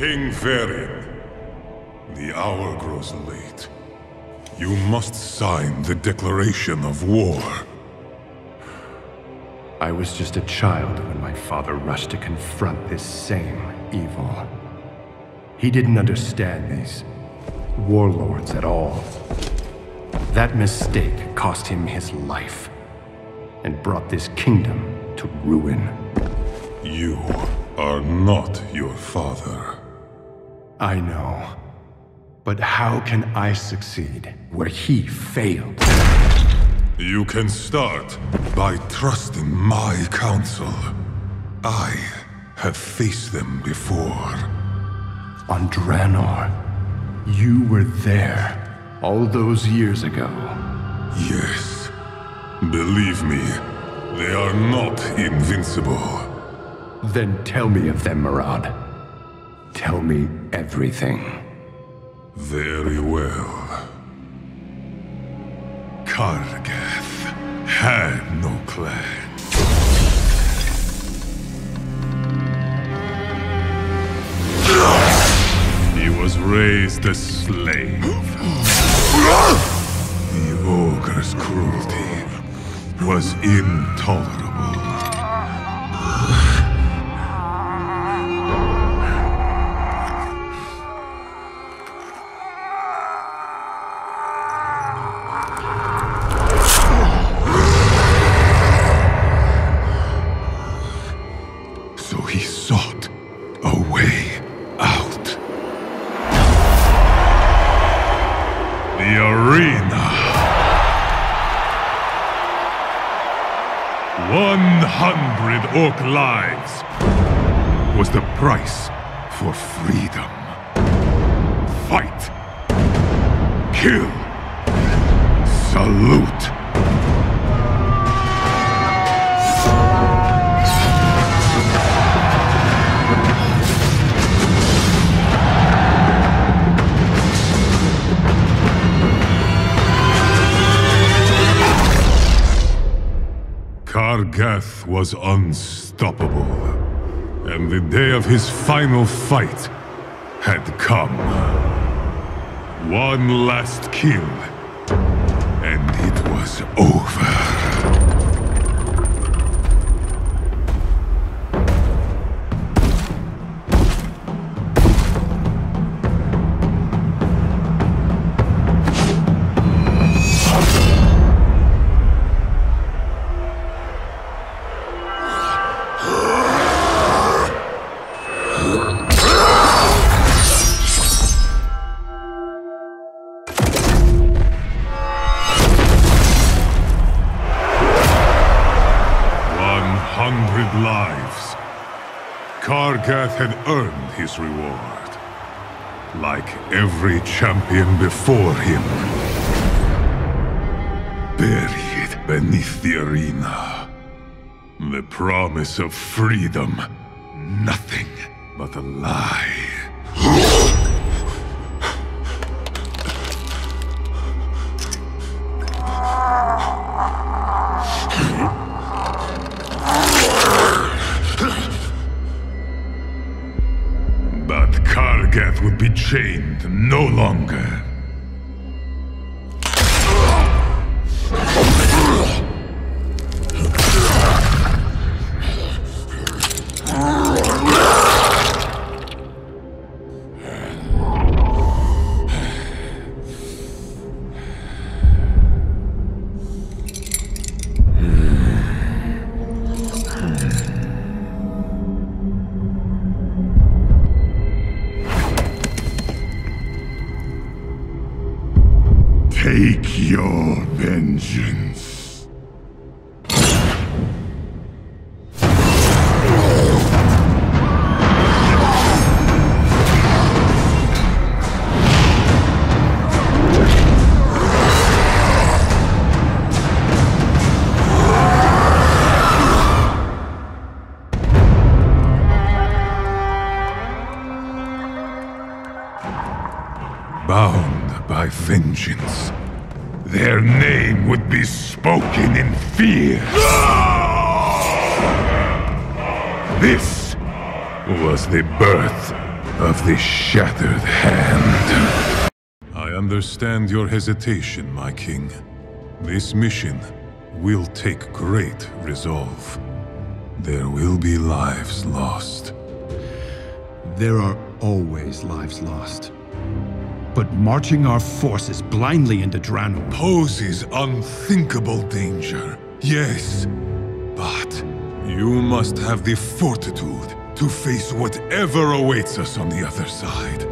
King Varian, the hour grows late. You must sign the declaration of war. I was just a child when my father rushed to confront this same evil. He didn't understand these warlords at all. That mistake cost him his life, and brought this kingdom to ruin. You are not your father. I know. But how can I succeed where he failed? You can start by trusting my counsel. I have faced them before. On Draenor, you were there all those years ago. Yes. Believe me, they are not invincible. Then tell me of them, Murad. Tell me everything. Very well. Kargath had no clan. He was raised a slave. The ogre's cruelty was intolerable. So he sought a way out. The arena. 100 orc lives was the price for freedom. Fight. Kill. Salute. Kargath was unstoppable, and the day of his final fight had come. One last kill, and it was over. Lives. Kargath had earned his reward, like every champion before him. Buried beneath the arena, the promise of freedom, nothing but a lie. Kargath would be chained no longer. Take your vengeance. Bound by vengeance, their name would be spoken in fear. This was the birth of this shattered hand. I understand your hesitation, my king. This mission will take great resolve. There will be lives lost. There are always lives lost. But marching our forces blindly into Drano poses unthinkable danger, yes. But you must have the fortitude to face whatever awaits us on the other side.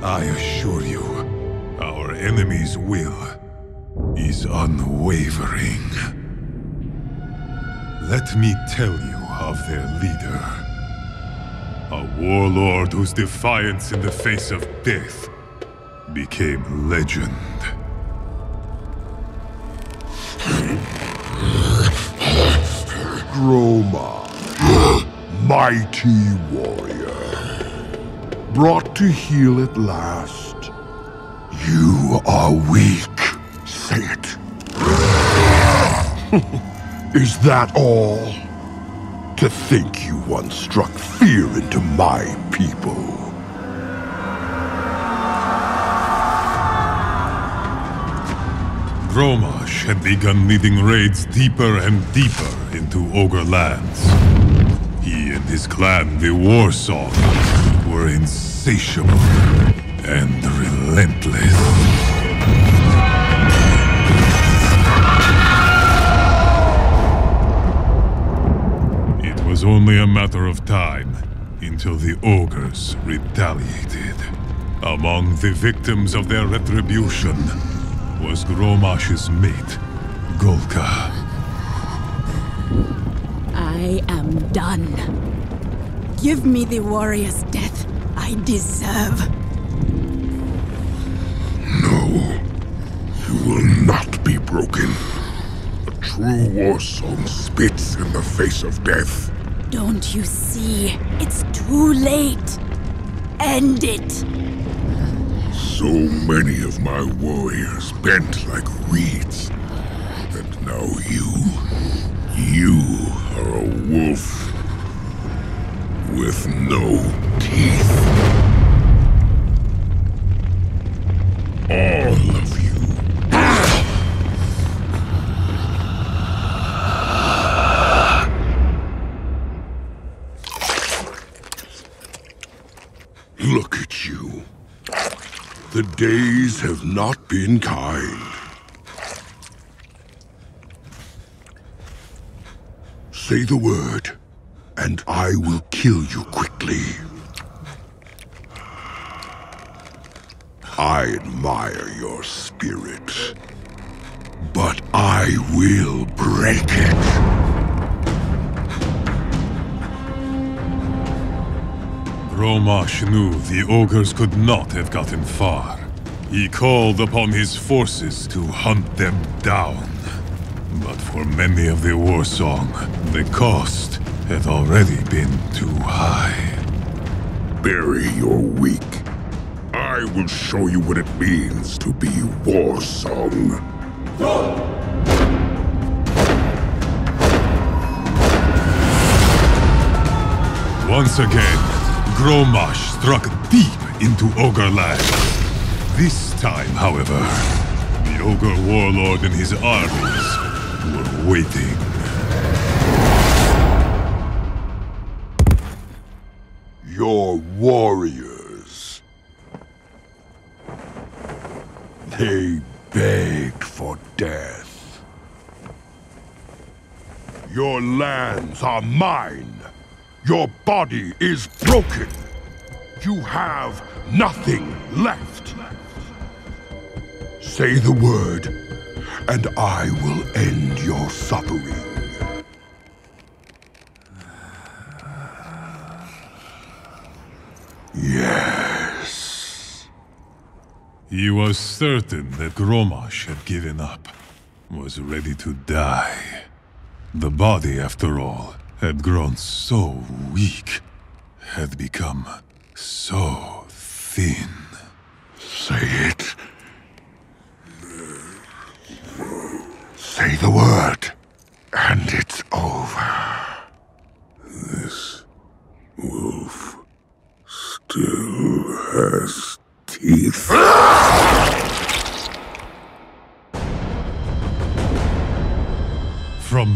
I assure you, our enemy's will is unwavering. Let me tell you of their leader. A warlord whose defiance in the face of death became legend. Grommash, mighty warrior, brought to heel at last. You are weak. Say it. Is that all? To think you once struck fear into my people. Grommash had begun leading raids deeper and deeper into Ogre lands. He and his clan, the Warsong, were insatiable and relentless. It was only a matter of time until the Ogres retaliated. Among the victims of their retribution was Grommash's mate, Golka. I am done. Give me the warrior's death I deserve. No, you will not be broken. A true Warsong spits in the face of death. Don't you see? It's too late. End it. So many of my warriors bent like reeds. And now you are a wolf with no teeth. All of you. Look at you. The days have not been kind. Say the word, and I will kill you quickly. I admire your spirit, but I will break it. Grommash knew the Ogres could not have gotten far. He called upon his forces to hunt them down. But for many of the Warsong, the cost had already been too high. Bury your weak. I will show you what it means to be Warsong. Once again, Grommash struck deep into Ogre land. This time, however, the Ogre warlord and his armies were waiting. Your warriors. They begged for death. Your lands are mine. Your body is broken. You have nothing left. Say the word, and I will end your suffering. Yes. He was certain that Grommash had given up, was ready to die. The body, after all, had grown so weak, had become so thin. Say it. Say the word, and it's over. This wolf still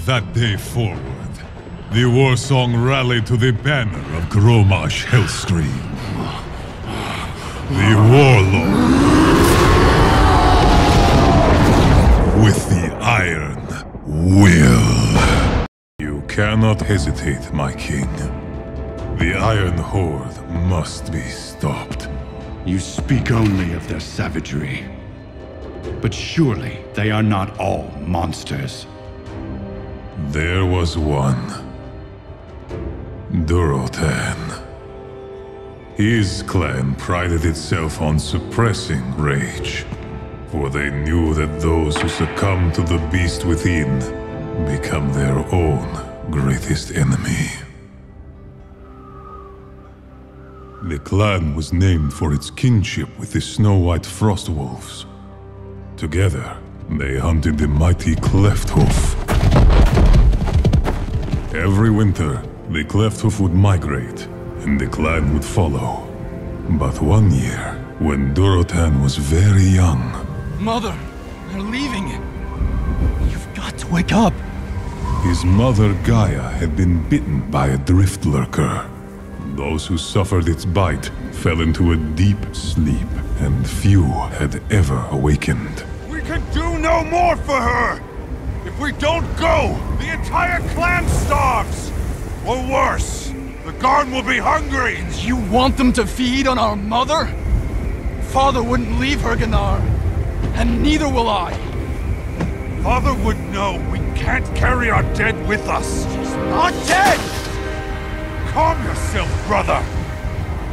that day forward, the war song rallied to the banner of Grommash Hellscream. The warlord with the iron will. You cannot hesitate, my king. The Iron Horde must be stopped. You speak only of their savagery. But surely they are not all monsters. There was one. Durotan. His clan prided itself on suppressing rage, for they knew that those who succumb to the beast within become their own greatest enemy. The clan was named for its kinship with the snow-white frostwolves. Together, they hunted the mighty Clefthoof. Every winter, the Clefthoof would migrate, and the clan would follow. But one year, when Durotan was very young... Mother, they're leaving. You've got to wake up. His mother Gaia had been bitten by a drift lurker. Those who suffered its bite fell into a deep sleep, and few had ever awakened. We can do no more for her! If we don't go, the entire clan starves! Or worse, the Garn will be hungry! You want them to feed on our mother? Father wouldn't leave her, Gunnar. And neither will I. Father would know we can't carry our dead with us. She's not dead! Calm yourself, brother!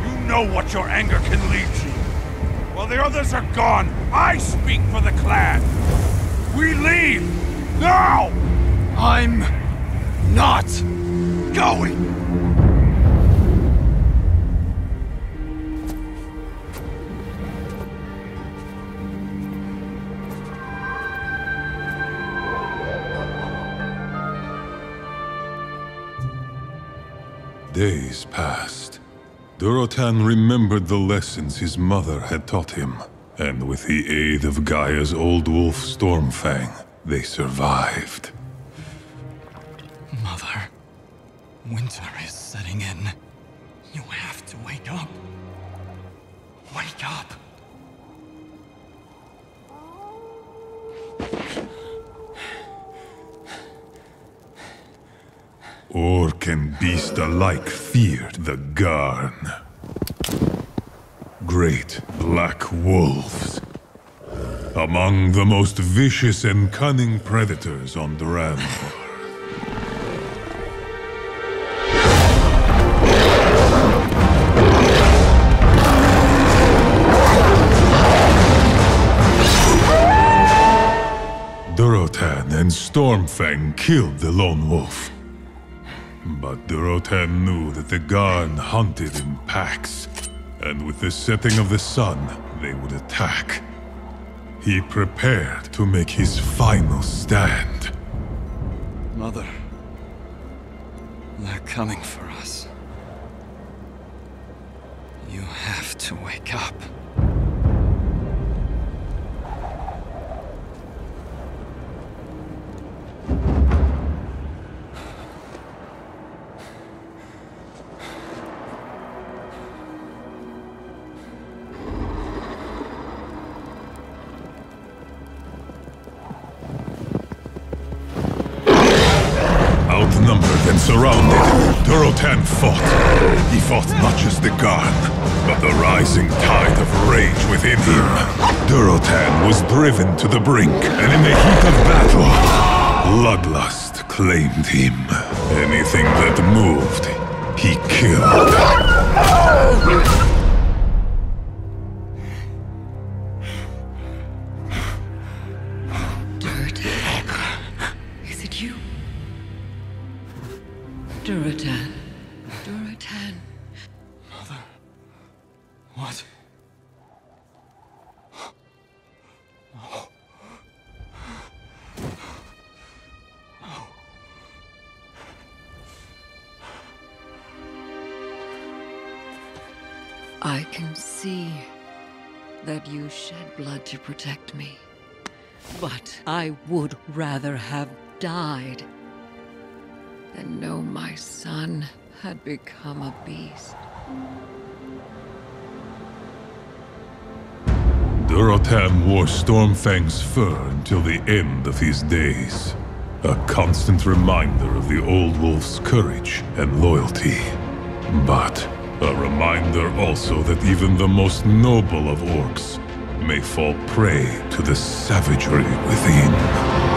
You know what your anger can lead to. While the others are gone, I speak for the clan! We leave! Now! I'm... not... going! Days passed. Durotan remembered the lessons his mother had taught him, and with the aid of Gaia's old wolf Stormfang, they survived. Mother, winter is setting in. You have to wake up. Wake up. Orc and beast alike feared the Garn. Great black wolves. Among the most vicious and cunning predators on Durotan. Durotan and Stormfang killed the lone wolf. But Durotan knew that the Garn hunted in packs, and with the setting of the sun, they would attack. He prepared to make his final stand. Mother, they're coming for us. You have to wake up. Outnumbered and surrounded, Durotan fought. He fought not just the Garn, but the rising tide of rage within him. Durotan was driven to the brink, and in the heat of battle, bloodlust claimed him. Anything that moved, he killed. Durotan. Durotan. Mother. What? No. No. I can see that you shed blood to protect me. But I would rather have died know my son had become a beast. Durotan wore Stormfang's fur until the end of his days. A constant reminder of the old wolf's courage and loyalty. But a reminder also that even the most noble of orcs may fall prey to the savagery within.